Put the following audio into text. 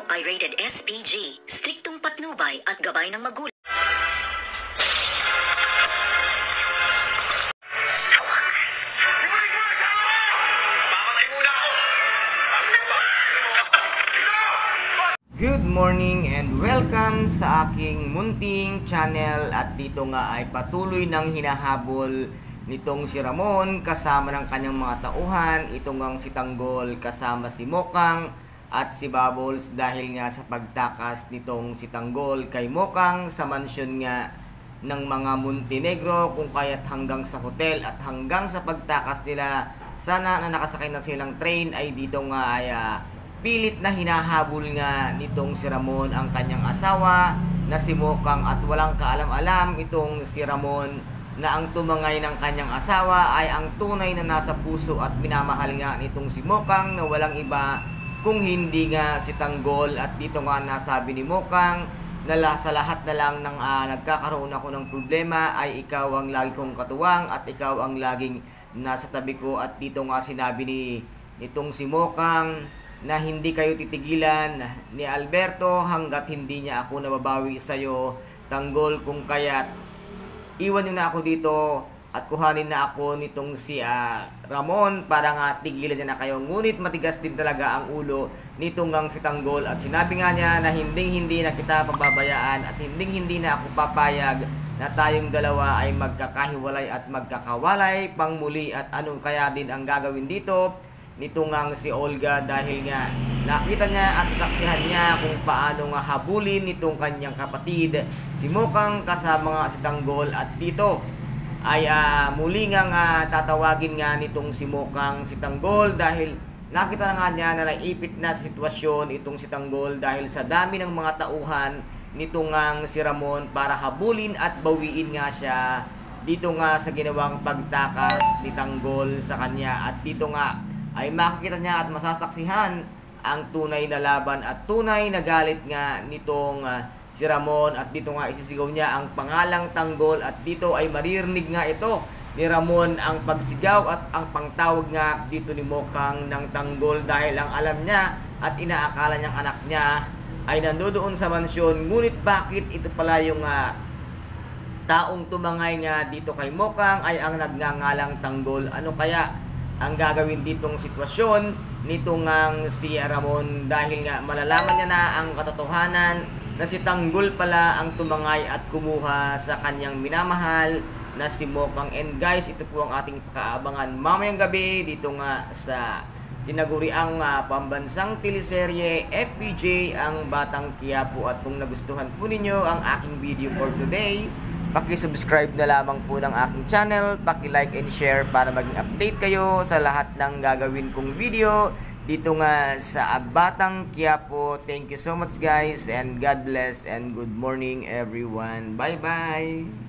ay rated SPG, striktong patnubay at gabay ng magulang. Good morning and welcome sa aking munting channel. At dito nga ay patuloy ng hinahabol nitong si Ramon kasama ng kanyang mga tauhan. Itong ang si Tanggol kasama si Mokang at si Bubbles dahil nga sa pagtakas nitong si Tanggol kay Mokang sa mansyon nga ng mga Montenegro, kung kaya't hanggang sa hotel at hanggang sa pagtakas nila sana na nakasakay na silang train ay dito nga ay pilit na hinahabol nga nitong si Ramon ang kanyang asawa na si Mokang, at walang kaalam-alam itong si Ramon na ang tumangay ng kanyang asawa ay ang tunay na nasa puso at minamahal nga nitong si Mokang na walang iba kung hindi nga si Tanggol. At dito nga nasabi ni Mokang na sa lahat na lang ng nagkakaroon ako ng problema ay ikaw ang lagi kong katuwang at ikaw ang laging nasa tabi ko. At dito nga sinabi nitong si Mokang na hindi kayo titigilan ni Alberto hanggat hindi niya ako nababawi sa'yo, Tanggol, kung kaya't iwan nyo na ako dito at kuhanin na ako nitong si Ramon para nga tigilan niya na kayo. Ngunit matigas din talaga ang ulo nitong ang si Tanggol at sinabi nga niya na hindi na kita pababayaan at hindi na ako papayag na tayong dalawa ay magkakahiwalay at magkakawalay pang muli. At ano kaya din ang gagawin dito nitong ang si Olga dahil nga nakita niya at saksihan niya kung paano nga habulin nitong kanyang kapatid si Mokang kasama nga si Tanggol. At dito ay muli nga tatawagin nga nitong si Mokang si Tanggol dahil nakita na nga niya na naipit na sitwasyon itong si Tanggol dahil sa dami ng mga tauhan nitong ang si Ramon para habulin at bawiin nga siya dito nga sa ginawang pagtakas ni Tanggol sa kanya. At dito nga ay makikita niya at masasaksihan ang tunay na laban at tunay na galit nga nitong si Ramon. At dito nga isisigaw niya ang pangalang Tanggol at dito ay maririnig nga ito ni Ramon ang pagsigaw at ang pangtawag nga dito ni Mokang ng Tanggol dahil ang alam niya at inaakala niyang anak niya ay nandoon sa mansyon. Ngunit bakit ito pala yung taong tumangay nga dito kay Mokang ay ang nagngangalang Tanggol? Ano kaya ang gagawin ditong sitwasyon nitong ang si Ramon dahil nga malalaman niya na ang katotohanan na si Tanggol pala ang tumangay at kumuha sa kanyang minamahal na si Mokang. And guys, ito po ang ating pakaabangan mamayang gabi dito nga sa tinaguriang pambansang teleserye FPJ ang Batang Quiapo. At kung nagustuhan po ninyo ang aking video for today, paki-subscribe na lamang po ng aking channel, paki-like and share para maging update kayo sa lahat ng gagawin kong video dito nga sa Batang Quiapo. Thank you so much guys and God bless and good morning everyone. Bye bye!